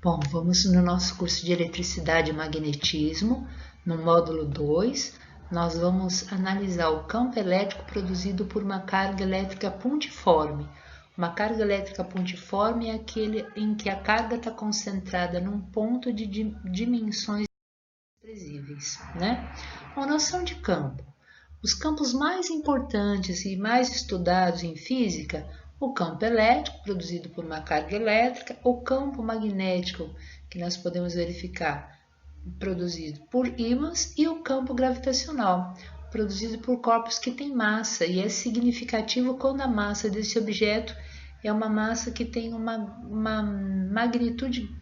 Bom, vamos no nosso curso de Eletricidade e Magnetismo, no módulo 2, nós vamos analisar o campo elétrico produzido por uma carga elétrica pontiforme. Uma carga elétrica pontiforme é aquele em que a carga está concentrada num ponto de dimensões desprezíveis, né? Uma noção de campo. Os campos mais importantes e mais estudados em física, o campo elétrico, produzido por uma carga elétrica, o campo magnético, que nós podemos verificar, produzido por ímãs, e o campo gravitacional, produzido por corpos que têm massa, e é significativo quando a massa desse objeto é uma massa que tem uma magnitude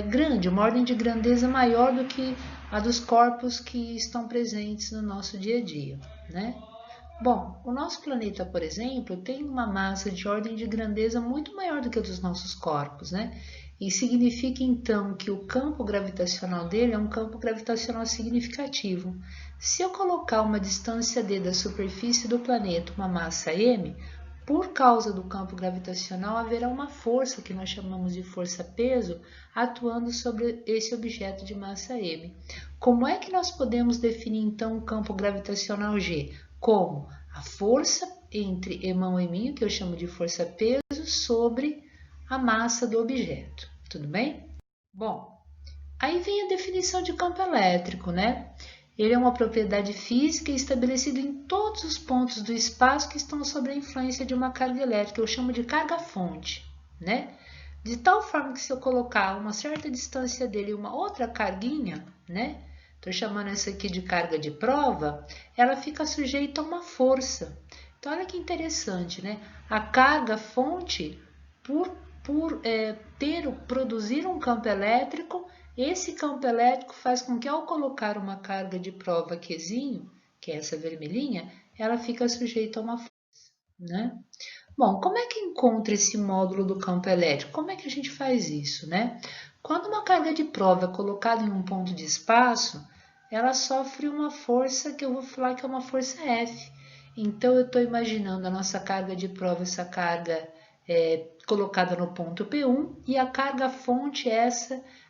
grande, uma ordem de grandeza maior do que a dos corpos que estão presentes no nosso dia a dia, né? Bom, o nosso planeta, por exemplo, tem uma massa de ordem de grandeza muito maior do que a dos nossos corpos, né? E significa então que o campo gravitacional dele é um campo gravitacional significativo. Se eu colocar uma distância d da superfície do planeta, uma massa m, por causa do campo gravitacional, haverá uma força que nós chamamos de força-peso atuando sobre esse objeto de massa m. Como é que nós podemos definir então o campo gravitacional G? Como a força entre emão e minho, que eu chamo de força-peso, sobre a massa do objeto. Tudo bem? Bom, aí vem a definição de campo elétrico, né? Ele é uma propriedade física estabelecida em todos os pontos do espaço que estão sob a influência de uma carga elétrica. Eu chamo de carga-fonte, né? De tal forma que se eu colocar uma certa distância dele uma outra carguinha, né? Estou chamando essa aqui de carga de prova, ela fica sujeita a uma força. Então, olha que interessante, né? A carga-fonte, produzir um campo elétrico, esse campo elétrico faz com que, ao colocar uma carga de prova Qzinho, que é essa vermelhinha, ela fica sujeita a uma força, né? Bom, como é que encontra esse módulo do campo elétrico? Como é que a gente faz isso, né? Quando uma carga de prova é colocada em um ponto de espaço, ela sofre uma força que eu vou falar que é uma força F. Então, eu estou imaginando a nossa carga de prova, essa carga colocada no ponto P1, e a carga fonte é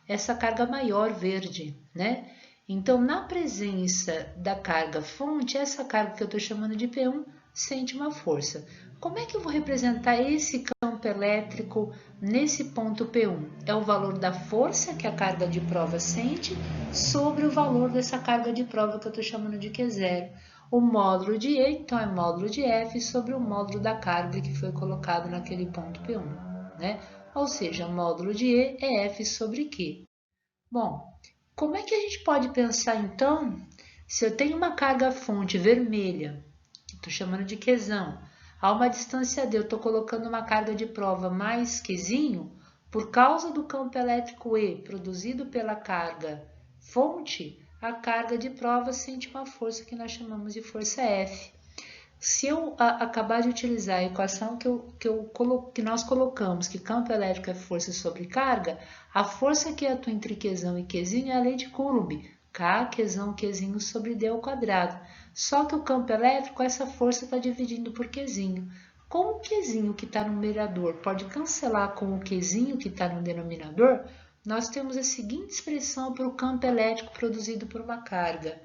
essa carga maior verde, né? Então, na presença da carga fonte, essa carga que eu estou chamando de P1 sente uma força. Como é que eu vou representar esse campo elétrico nesse ponto P1? É o valor da força que a carga de prova sente sobre o valor dessa carga de prova que eu estou chamando de Q0. O módulo de E, então, é módulo de F sobre o módulo da carga que foi colocado naquele ponto P1, né? Ou seja, o módulo de E é F sobre Q. Bom, como é que a gente pode pensar, então, se eu tenho uma carga fonte vermelha, que estou chamando de Qzão, a uma distância d eu estou colocando uma carga de prova mais Qzinho, por causa do campo elétrico E produzido pela carga fonte, a carga de prova sente uma força que nós chamamos de força F. Se eu acabar de utilizar a equação que nós colocamos, que campo elétrico é força sobre carga, a força que atua entre Qzão e Qzinho é a lei de Coulomb, K, Qzão, Qzinho sobre D ao quadrado. Só que o campo elétrico, essa força está dividindo por Qzinho. Como o Qzinho que está no numerador pode cancelar com o Qzinho que está no denominador, nós temos a seguinte expressão para o campo elétrico produzido por uma carga.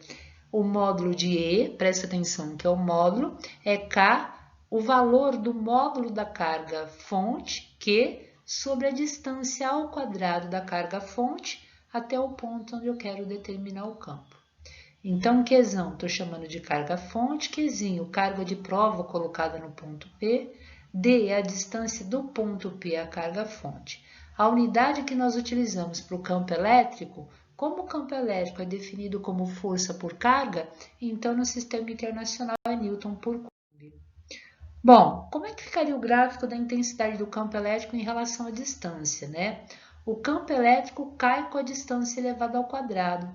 O módulo de E, presta atenção que é o módulo, é K, o valor do módulo da carga fonte, Q, sobre a distância ao quadrado da carga fonte até o ponto onde eu quero determinar o campo. Então, Qzão, estou chamando de carga fonte, Qzinho, carga de prova colocada no ponto P, D é a distância do ponto P à carga fonte. A unidade que nós utilizamos para o campo elétrico, como o campo elétrico é definido como força por carga, então no sistema internacional é Newton por Coulomb. Bom, como é que ficaria o gráfico da intensidade do campo elétrico em relação à distância, né? O campo elétrico cai com a distância elevada ao quadrado.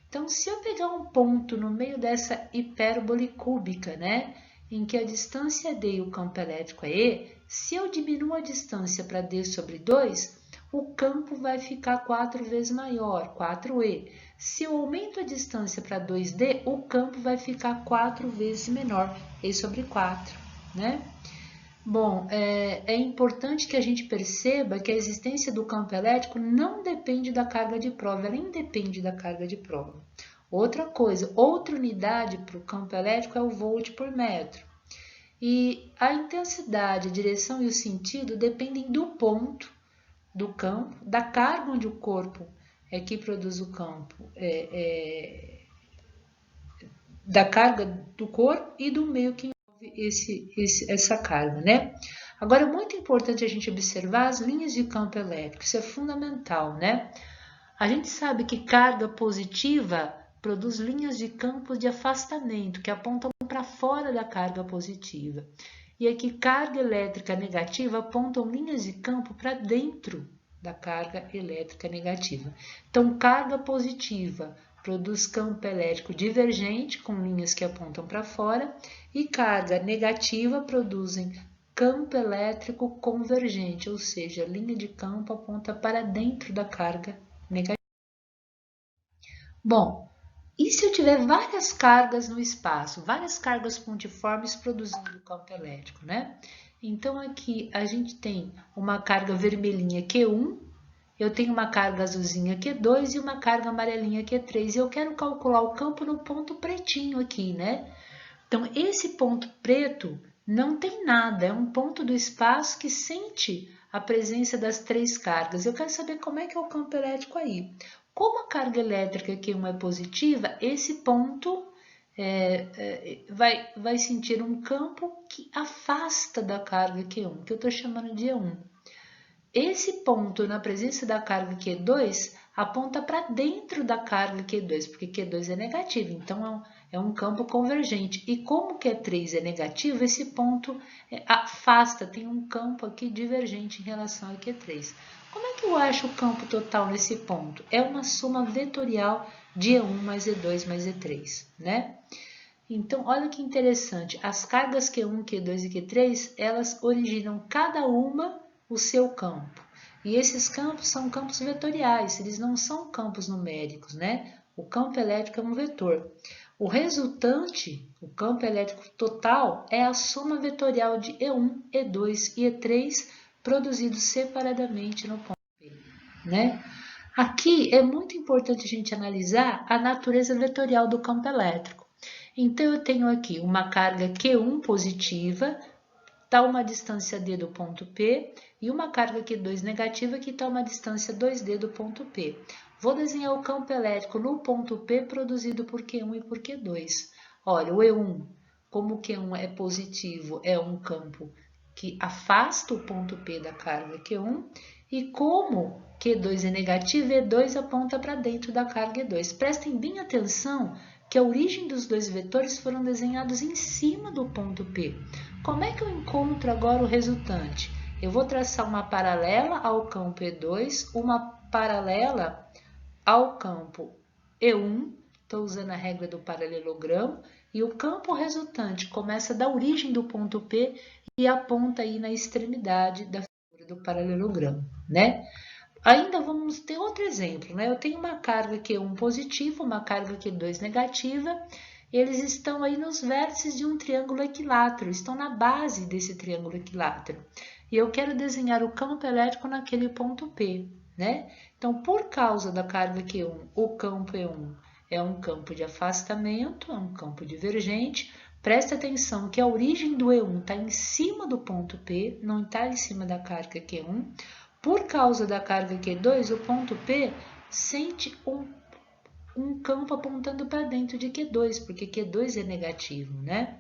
Então, se eu pegar um ponto no meio dessa hipérbole cúbica, né, em que a distância é d e o campo elétrico é E, se eu diminuo a distância para d sobre 2, o campo vai ficar 4 vezes maior, 4e. Se eu aumento a distância para 2d, o campo vai ficar 4 vezes menor, e sobre 4, né? Bom, é importante que a gente perceba que a existência do campo elétrico não depende da carga de prova, ela independe da carga de prova. Outra coisa, outra unidade para o campo elétrico é o volt por metro. E a intensidade, a direção e o sentido dependem do ponto do campo, da carga onde o corpo é que produz o campo, da carga do corpo e do meio que envolve essa carga, né? Agora, é muito importante a gente observar as linhas de campo elétrico, isso é fundamental, né? A gente sabe que carga positiva produz linhas de campo de afastamento, que apontam para fora da carga positiva. E aqui, carga elétrica negativa apontam linhas de campo para dentro da carga elétrica negativa. Então, carga positiva produz campo elétrico divergente, com linhas que apontam para fora, e carga negativa produzem campo elétrico convergente, ou seja, a linha de campo aponta para dentro da carga negativa. Bom, e se eu tiver várias cargas no espaço, várias cargas pontiformes produzindo campo elétrico, né? Então aqui a gente tem uma carga vermelhinha Q1, eu tenho uma carga azulzinha Q2 e uma carga amarelinha Q3. E eu quero calcular o campo no ponto pretinho aqui, né? Então esse ponto preto não tem nada, é um ponto do espaço que sente a presença das três cargas. Eu quero saber como é que é o campo elétrico aí. Como a carga elétrica Q1 é positiva, esse ponto vai sentir um campo que afasta da carga Q1, que eu estou chamando de E1. Esse ponto, na presença da carga Q2, aponta para dentro da carga Q2, porque Q2 é negativo, então é um campo convergente. E como Q3 é negativo, esse ponto afasta, tem um campo aqui divergente em relação a Q3. Como é que eu acho o campo total nesse ponto? É uma soma vetorial de E1 mais E2 mais E3, né? Então, olha que interessante, as cargas Q1, Q2 e Q3, elas originam cada uma o seu campo. E esses campos são campos vetoriais, eles não são campos numéricos, né? O campo elétrico é um vetor. O resultante, o campo elétrico total, é a soma vetorial de E1, E2 e E3 produzidos separadamente no ponto P, né? Aqui é muito importante a gente analisar a natureza vetorial do campo elétrico. Então, eu tenho aqui uma carga Q1 positiva, está uma distância D do ponto P, e uma carga Q2 negativa, que está uma distância 2D do ponto P. Vou desenhar o campo elétrico no ponto P produzido por Q1 e por Q2. Olha, o E1, como Q1 é positivo, é um campo que afasta o ponto P da carga Q1, e como Q2 é negativo, E2 aponta para dentro da carga E2. Prestem bem atenção que a origem dos dois vetores foram desenhados em cima do ponto P. Como é que eu encontro agora o resultante? Eu vou traçar uma paralela ao campo E2, uma paralela ao campo E1, estou usando a regra do paralelogramo, e o campo resultante começa da origem do ponto P e aponta aí na extremidade da figura do paralelogramo, né? Ainda vamos ter outro exemplo, né? Eu tenho uma carga Q1 positiva, uma carga Q2 negativa, eles estão aí nos vértices de um triângulo equilátero, estão na base desse triângulo equilátero. E eu quero desenhar o campo elétrico naquele ponto P, né? Então, por causa da carga Q1, o campo E1 é um campo de afastamento, é um campo divergente. Presta atenção que a origem do E1 está em cima do ponto P, não está em cima da carga Q1. Por causa da carga Q2, o ponto P sente um campo apontando para dentro de Q2, porque Q2 é negativo, né?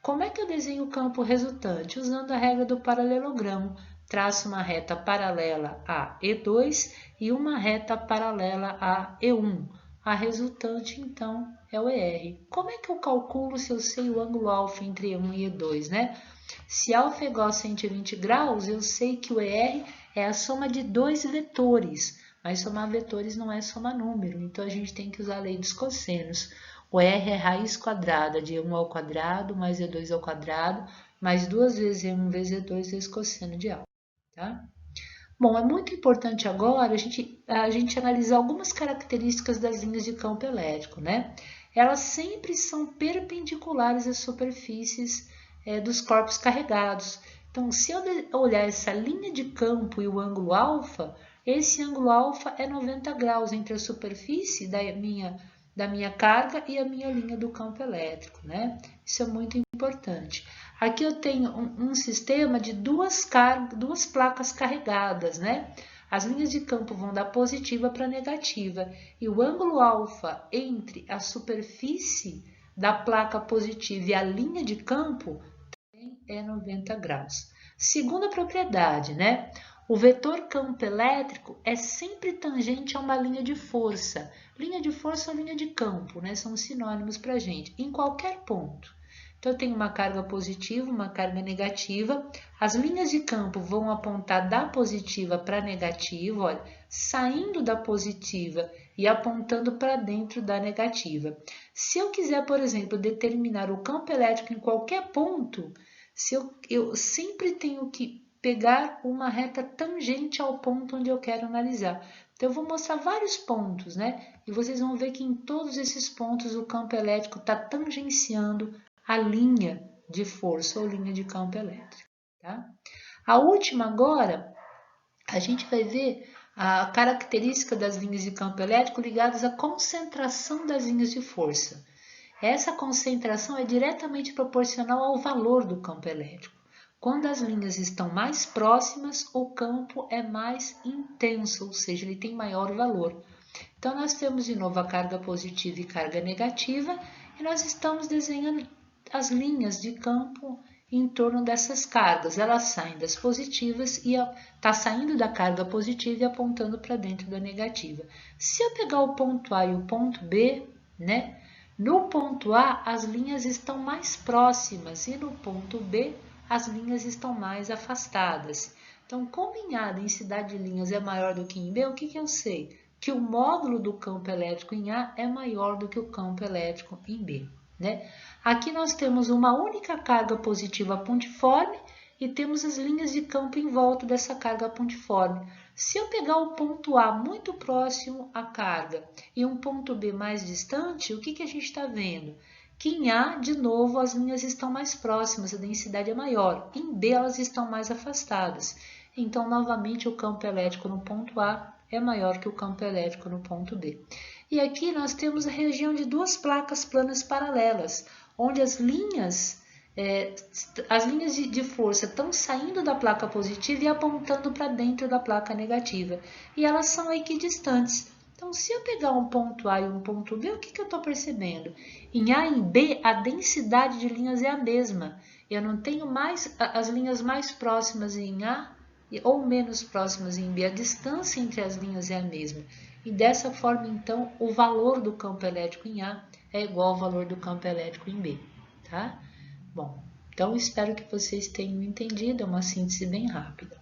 Como é que eu desenho o campo resultante? Usando a regra do paralelogramo. Traço uma reta paralela a E2 e uma reta paralela a E1. A resultante, então, é o ER. Como é que eu calculo se eu sei o ângulo alfa entre E1 e E2, né? Se alfa é igual a 120 graus, eu sei que o ER é a soma de dois vetores, mas somar vetores não é somar número, então a gente tem que usar a lei dos cossenos. O R é raiz quadrada de E1 ao quadrado mais E2 ao quadrado, mais 2 vezes E1 vezes E2 vezes cosseno de alfa, tá? Bom, é muito importante agora a gente analisar algumas características das linhas de campo elétrico, né? Elas sempre são perpendiculares às superfícies dos corpos carregados. Então, se eu olhar essa linha de campo e o ângulo alfa, esse ângulo alfa é 90 graus entre a superfície da minha carga e a minha linha do campo elétrico, né? Isso é muito importante. Aqui eu tenho um sistema de duas placas carregadas, né? As linhas de campo vão da positiva para a negativa e o ângulo alfa entre a superfície da placa positiva e a linha de campo também é 90 graus. Segunda propriedade, né? O vetor campo elétrico é sempre tangente a uma linha de força. Linha de força ou linha de campo, né? São sinônimos para a gente, em qualquer ponto. Então, eu tenho uma carga positiva, uma carga negativa. As linhas de campo vão apontar da positiva para a negativa, olha, saindo da positiva e apontando para dentro da negativa. Se eu quiser, por exemplo, determinar o campo elétrico em qualquer ponto, eu sempre tenho que pegar uma reta tangente ao ponto onde eu quero analisar. Então, eu vou mostrar vários pontos, né? E vocês vão ver que em todos esses pontos o campo elétrico está tangenciando a linha de força ou linha de campo elétrico, tá? A última agora, a gente vai ver a característica das linhas de campo elétrico ligadas à concentração das linhas de força. Essa concentração é diretamente proporcional ao valor do campo elétrico. Quando as linhas estão mais próximas, o campo é mais intenso, ou seja, ele tem maior valor. Então, nós temos de novo a carga positiva e carga negativa, e nós estamos desenhando as linhas de campo em torno dessas cargas. Elas saem das positivas e está saindo da carga positiva e apontando para dentro da negativa. Se eu pegar o ponto A e o ponto B, né? No ponto A, as linhas estão mais próximas e no ponto B, as linhas estão mais afastadas. Então, como em A a densidade de linhas é maior do que em B, o que eu sei? Que o módulo do campo elétrico em A é maior do que o campo elétrico em B, né? Aqui nós temos uma única carga positiva pontiforme e temos as linhas de campo em volta dessa carga pontiforme. Se eu pegar o ponto A muito próximo à carga e um ponto B mais distante, o que a gente está vendo? Que em A, de novo, as linhas estão mais próximas, a densidade é maior. Em B, elas estão mais afastadas. Então, novamente, o campo elétrico no ponto A é maior que o campo elétrico no ponto B. E aqui nós temos a região de duas placas planas paralelas, onde as linhas de força estão saindo da placa positiva e apontando para dentro da placa negativa. E elas são equidistantes. Então, se eu pegar um ponto A e um ponto B, o que eu estou percebendo? Em A e em B, a densidade de linhas é a mesma. Eu não tenho mais as linhas mais próximas em A ou menos próximas em B. A distância entre as linhas é a mesma. E dessa forma, então, o valor do campo elétrico em A é igual ao valor do campo elétrico em B, tá? Bom, então espero que vocês tenham entendido, é uma síntese bem rápida.